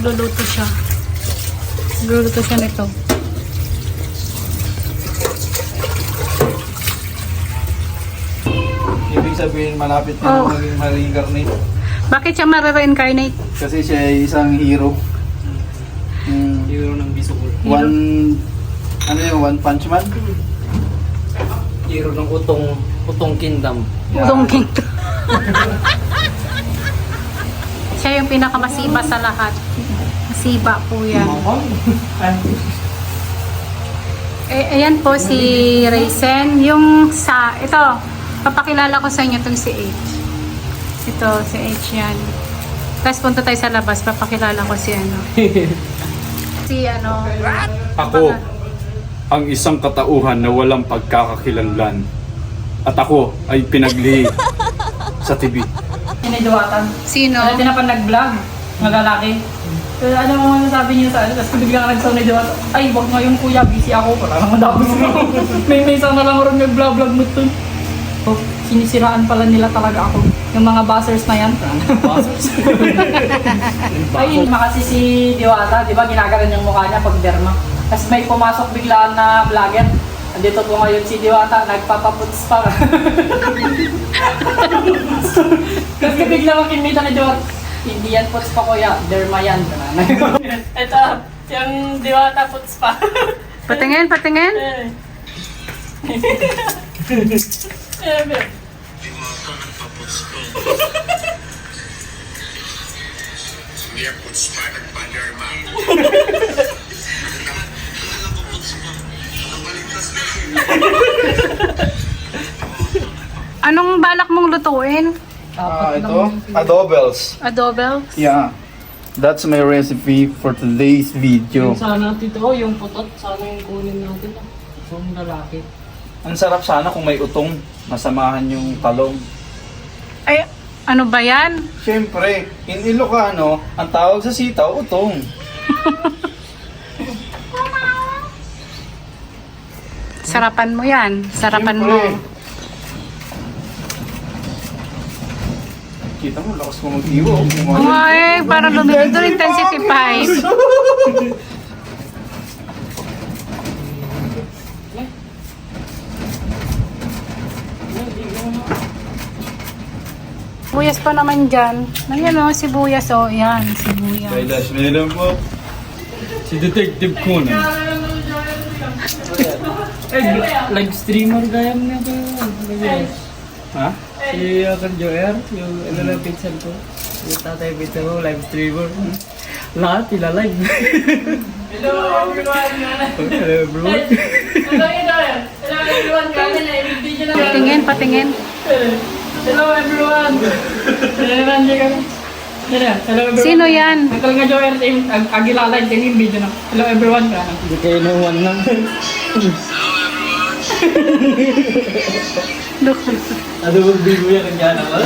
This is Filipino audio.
Nagluluto siya. Nagluluto siya nito. Ibig sabihin, malapit na maging ma-reincarnate. Bakit siya ma-reincarnate? Kasi siya ay isang hero. Hero ng Bisugol. One Punch Man? Hero ng Utong Kingdom. Udong Kingdom. Siya yung pinakamasiba sa lahat. Masiba po yan. Ayan po si Raizen. Yung ito, papakilala ko sa inyo itong si H. Ito, si H yan. Tapos punta tayo sa labas, papakilala ko si Ako ang isang katauhan na walang pagkakakilanlan. At ako ay pinaglihi sa TV. Siniduwatan. Sino? Ano din na pa nag-vlog? Mga lalaki. So, ano mo masasabi niyo sa ano? Tapos biglang nagsaw na diwa. Ay, wag ngayon kuya, busy ako. Wala naman dapat may isang na lang rin nag-vlog mo ito. Oh, sinisiraan pala nila talaga ako. Yung mga buzzers na yan. Buzzers? Ay, makasi si Diwata, di ba? Ginagalan yung mukha niya pag derma. Tapos may pumasok biglaan na vlogger. Andito po ngayon si Diwata, nagpapaputs pa. Kasi bigla makimita na Diwata. Hindi yan puts pa kuya, derma yan. Ito, yung Diwata puts pa. Patingin, patingin. Hindi ang puts pa, nagpa-derma. Anong balak mong lutuin? Ito, adobels. Adobe? Yeah. That's my recipe for today's video. Yung sana tito, yung putot, sana yung kunin natin. Yung lalaki. Ang sarap sana kung may utong. Masamahan yung talong. Ay, ano ba yan? Siyempre, in Ilocano, ang tawag sa sitaw, utong. Sarapan mo yan. Sarapan mo. Siyempre. Kita mo, lakas mo mag-iwo. Ay, parang lumido intensity 5. Sibuyas pa naman dyan. Ayan o, sibuyas o. Yan, sibuyas. May dash meron po. Si Detective Conan. Live streamer gaya mo na ba? Ha? Si Akar Joer, yung na pinsan ko. Yung tatay pinsan ko, live streamer. Lahat ila-live. Hello everyone! Hello bro. Hello everyone! Kami na i-video na. Patingin, patingin. Hello everyone! Hello everyone! Sino yan? Uncle nga Joer, ag-ila-live din yung video na. Hello everyone! Hindi kayo naman lang. Ano bang bigo yan ang gana mo?